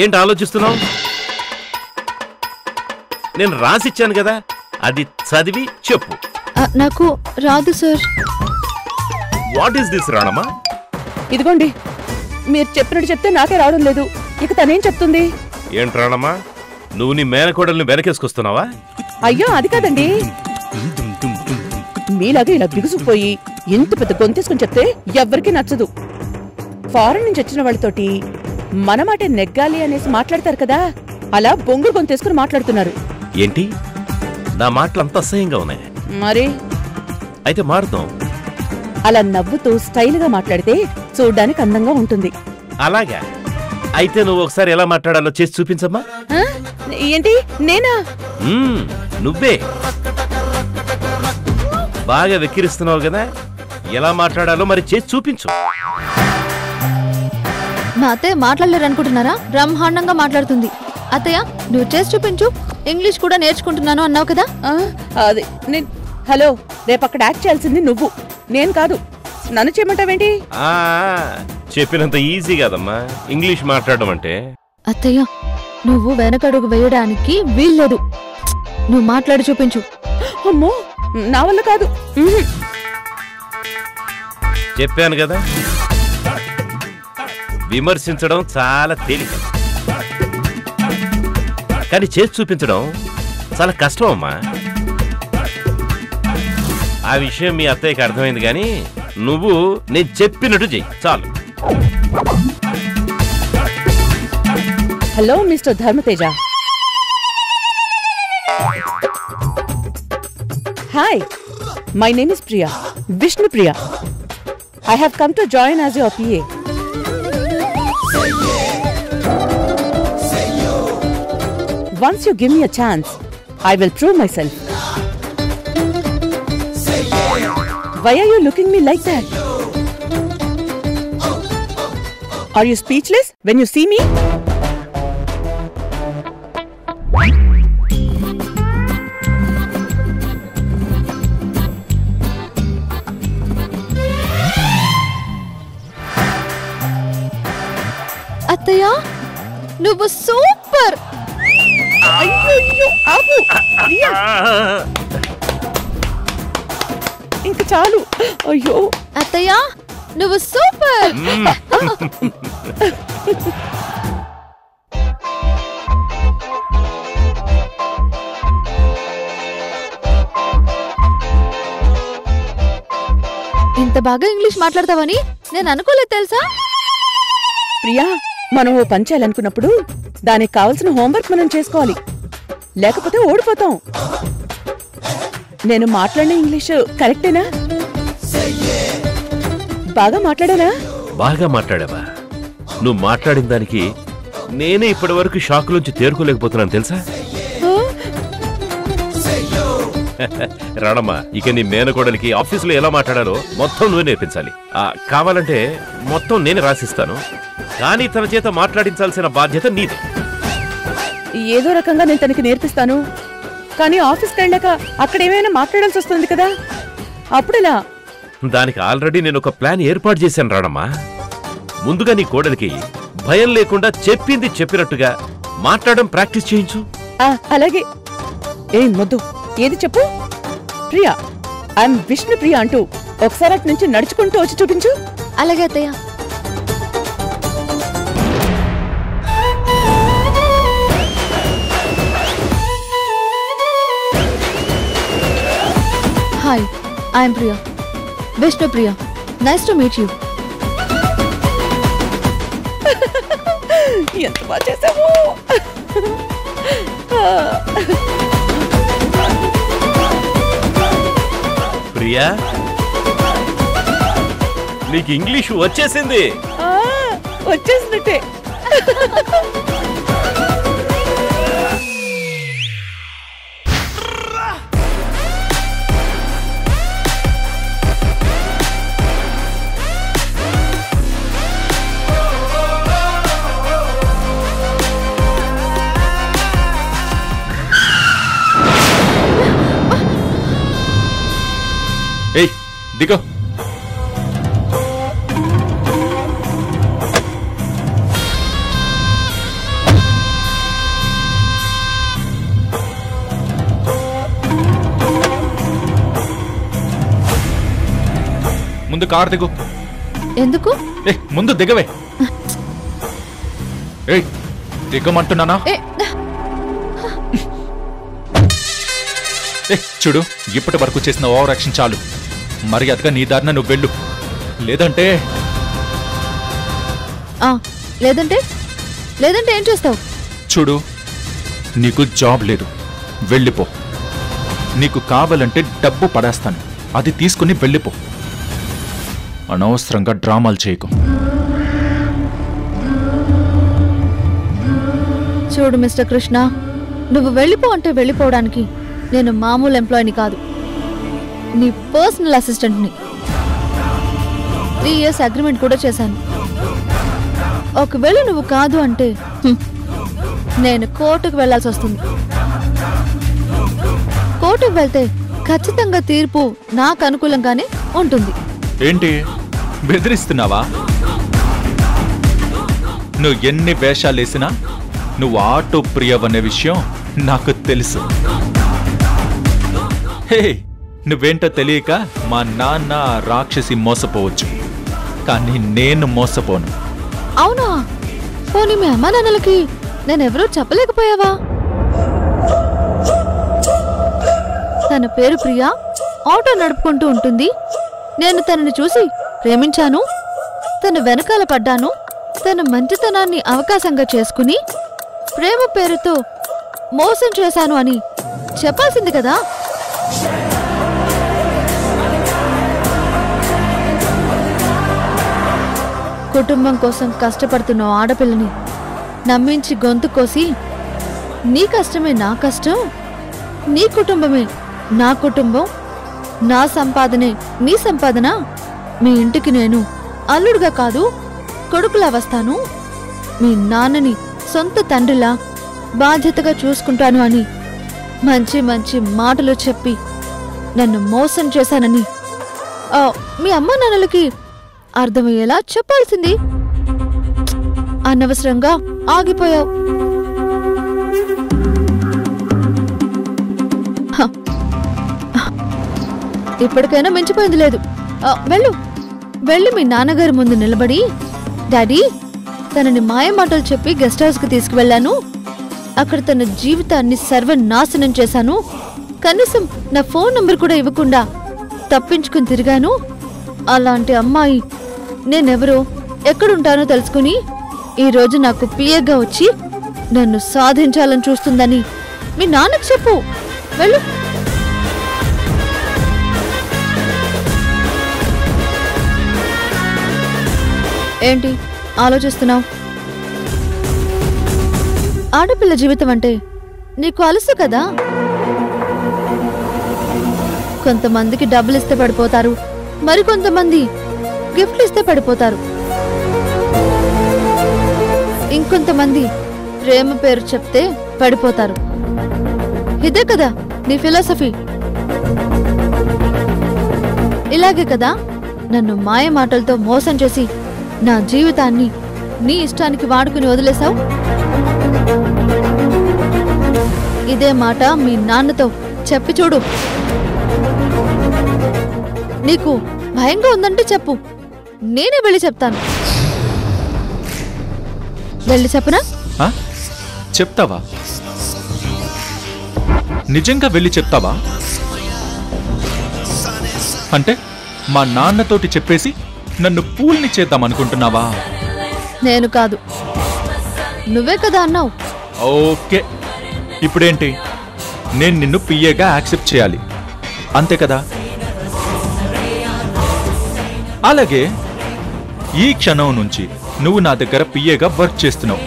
ఏంటి ఆలోచిస్తున్నావు? నేను రాసిచ్చాను కదా, అది చదివి చెప్పు. నాకు రాదు సార్. వాట్ ఈస్ దిస్ రాణమ్మా? ఇదిగోండి, మీరు చెప్పినట్టు చెప్తే నాకే రావడం లేదు. ఇక తనేం చెప్తుంది? ఏంటి రాణమ్మా, నువ్వు నీ మేనకోడల్ని వెనకేసుకొస్తున్నావా? అయ్యో అది కాదండి, మీలాగా ఇలా బిగుసుకుపోయి ఎంత పెద్ద గొంతేసుకుని చెప్తే ఎవ్వరికీ నచ్చదు. ఫారెన్ నుంచి వచ్చిన వాళ్ళతోటి మన మాటే నెగ్గాలి అనేసి మాట్లాడతారు కదా, అలా బొంగురు గొంతేసుకుని మాట్లాడుతున్నారు. ఏంటి, నా మాటలు అంత అసహ్యంగా ఉన్నాయి? మరి అయితే మారుతాం. అలా నవ్వుతూ స్టైల్ గా మాట్లాడితే చూడ్డానికి అందంగా ఉంటుంది. అలాగా? అయితే నువ్వు ఒకసారి ఎలా మాట్లాడాలో చేసి చూపించమ్మా. ఏంటి, నేనా? నువ్వే. బాగా వెక్కిరిస్తున్నావు కదా, ఎలా మాట్లాడాలో మరి చేసి చూపించు. మా అత్తయ్య మాట్లాడలేరు అనుకుంటున్నారా? బ్రహ్మాండంగా మాట్లాడుతుంది. అత్తయ్య నువ్వు చేసి చూపించు, ఇంగ్లీష్ కూడా నేర్చుకుంటున్నాను అన్నావు కదా. అది హలో, రేపు అక్కడ యాక్ట్ చేయాల్సింది నువ్వు, నేను కాదు. నన్ను చేయమంటావేంటి? చెప్పినంత ఈజీ కాదమ్మా ఇంగ్లీష్ మాట్లాడడం అంటే. అత్తయ్య నువ్వు వెనకడుగు వేయడానికి వీల్లేదు, నువ్వు మాట్లాడి చూపించు. అమ్మో, నా వల్ల కాదు. చెప్పాను కదా, విమర్శించడం చాలా తేలిక, కానీ చేసి చూపించడం చాలా కష్టం అమ్మా. ఆ విషయం మీ అత్తయ్యకి అర్థమైంది, కానీ నువ్వు నేను చెప్పినట్టు చెయ్యి చాలు. Hello mister Dharmateja. Hi, my name is Priya, Vishnu Priya. I have come to join as your PA. Once you give me a chance, I will prove myself. Why are you looking me like that? Are you speechless when you see me? అత్తయ్య నువ్వు super. అయ్యో ఆపు ప్రియా, ఇంక చాలు. అయ్యో అత్తయ్య నువ్వు super. ఇంత బాగా ఇంగ్లీష్ మాట్లాడతావని నేను అనుకోలేదు తెలుసా. ప్రియా, మనం ఓ పని చేయాలనుకున్నప్పుడు దానికి కావలసిన హోంవర్క్ మనం చేసుకోవాలి, లేకపోతే ఓడిపోతాం. నేను మాట్లాడిన ఇంగ్లీషు కరెక్టేనా? బాగా మాట్లాడానా? బాగా మాట్లాడావా? నువ్వు మాట్లాడిన దానికి నేనే ఇప్పటి వరకు షాక్ నుంచి తేరుకోలేకపోతున్నాను తెలుసా. రాణమ్మ, ఇక నీ మేనకోడలికి ఆఫీసులో ఎలా మాట్లాడాలో మొత్తం నువ్వే నేర్పించాలి. కావాలంటే మొత్తం నేనే రాసిస్తాను, కానీ తన చేత మాట్లాడించాల్సిన బాధ్యత నీదే. ఏదో రకంగా నేను తనకి నేర్పిస్తాను, కానీ ఆఫీస్కి వెళ్ళాక అక్కడ ఏమైనా మాట్లాడాల్సి వస్తుంది కదా, అప్పుడెలా? దానికి ఆల్రెడీ నేను ఒక ప్లాన్ ఏర్పాటు చేశాను రాణమ్మా. ముందుగా నీ కోడలికి భయం లేకుండా చెప్పింది చెప్పినట్టుగా మాట్లాడడం ప్రాక్టీస్ చేయించు. అలాగే. ఏం మొద్దు, ఏది చెప్పు? ప్రియా, ఐఎమ్ విష్ణు ప్రియా అంటూ ఒకసారి అటు నుంచి నడుచుకుంటూ వచ్చి చూపించు. అలాగే అత్తయ్య. Hi, I'm Priya, Vishnu Priya. Nice to meet you. ఎంత బాగా చేసావు. ప్రియా, నీకు ఇంగ్లీషు వచ్చేసింది. వచ్చేసినట్టే. ఏయ్ దిగో. ముందు కార్ దిగు. ఎందుకు? ముందు దిగవే. దిగమంటున్నానా? చూడు, ఇప్పటి వరకు చేసిన ఓవర్ యాక్షన్ చాలు. మర్యాదగా నీ దారిన నువ్వు వెళ్ళు. లేదంటే లేదంటే ఏం చేస్తావు? చూడు, నీకు జాబ్ లేదు, వెళ్ళిపో. నీకు కావాలంటే డబ్బు పడేస్తాను, అది తీసుకుని వెళ్ళిపో. అనవసరంగా డ్రామాలు చేయకు. చూడు మిస్టర్ కృష్ణ, నువ్వు వెళ్ళిపో అంటే వెళ్ళిపోవడానికి నేను మామూలు ఎంప్లాయీని కాదు, నీ పర్సనల్ అసిస్టెంట్ని. 3 years అగ్రిమెంట్ కూడా చేశాను. ఒకవేళ నువ్వు కాదు అంటే నేను కోర్టుకు వెళ్లాల్సి వస్తుంది. కోర్టుకు వెళ్తే ఖచ్చితంగా తీర్పు నాకు అనుకూలంగానే ఉంటుంది. ఏంటి, బెదిరిస్తున్నావా? నువ్వు ఎన్ని వేషాలేసినా నువ్వు ఆటో ప్రియవనే విషయం నాకు తెలుసు. హే, నువ్వేంటో తెలియక మా నాన్న రాక్షసి మోసపోవచ్చు, కానీ నేను మోసపోను. అవునా? పోనీ మీ అమ్మా నాన్నలకి నేనెవరూ చెప్పలేకపోయావా? తన పేరు ప్రియా, ఆటో నడుపుకుంటూ ఉంటుంది. నేను తనని చూసి ప్రేమించాను, తన వెనకాల పడ్డాను, తన మంచితనాన్ని అవకాశంగా చేసుకుని ప్రేమ పేరుతో మోసం చేశాను అని చెప్పాల్సింది కదా. కుటుంబం కోసం కష్టపడుతున్న ఆడపిల్లని నమ్మించి గొంతు కోసి, నీ కష్టమే నా కష్టం, నీ కుటుంబమే నా కుటుంబం, నా సంపాదనే నీ సంపాదన, మీ ఇంటికి నేను అల్లుడుగా కాదు కొడుకులా వస్తాను, మీ నాన్నని సొంత తండ్రిలా బాధ్యతగా చూసుకుంటాను అని మంచి మంచి మాటలు చెప్పి నన్ను మోసం చేశానని మీ అమ్మ నాన్నలకి అర్థమయ్యేలా చెప్పాల్సింది. అనవసరంగా ఆగిపోయావు. ఇప్పటికైనా మించిపోయింది లేదు. వెళ్ళు, వెళ్ళి మీ నాన్నగారి ముందు నిలబడి, డాడీ, తనని మాయమాటలు చెప్పి గెస్ట్ హౌస్కి తీసుకువెళ్ళాను, అక్కడ తన జీవితాన్ని సర్వనాశనం చేశాను, కనీసం నా ఫోన్ నంబర్ కూడా ఇవ్వకుండా తప్పించుకుని తిరిగాను, అలాంటి అమ్మాయి నేనెవరో ఎక్కడుంటానో తెలుసుకుని ఈరోజు నాకు పిఏగా వచ్చి నన్ను సాధించాలని చూస్తుందని మీ నాన్నకు చెప్పు. వెళ్ళు. ఏంటి ఆలోచిస్తున్నావు? ఆడపిల్ల జీవితం అంటే నీకు అలుసు కదా. కొంతమందికి డబ్బులు ఇస్తే పడిపోతారు, మరికొంతమంది గిఫ్ట్లు ఇస్తే పడిపోతారు, ఇంకొంతమంది ప్రేమ పేరు చెప్తే పడిపోతారు. ఇదే కదా నీ ఫిలాసఫీ. ఇలాగే కదా నన్ను మాయ మాటలతో మోసం చేసి నా జీవితాన్ని నీ ఇష్టానికి వాడుకుని వదిలేశావు. ఇదే మాట మీ నాన్నతో చెప్పి చూడు. నీకు భయంగా ఉందంటే చెప్పు, నేనే వెళ్ళి చెప్తాను. వెళ్ళి చెప్పనా? చెప్తావా? నిజంగా వెళ్ళి చెప్తావా? అంటే మా నాన్నతోటి చెప్పేసి నన్ను పూల్ని చేద్దామనుకుంటున్నావా? నేను కాదు, నువ్వే కదా అన్నావు. ఓకే, ఇప్పుడేంటి? నేను నిన్ను పిఏగా యాక్సెప్ట్ చేయాలి, అంతే కదా? అలాగే ఈ క్షణం నుంచి నువ్వు నా దగ్గర పిఏగా వర్క్ చేస్తున్నావు.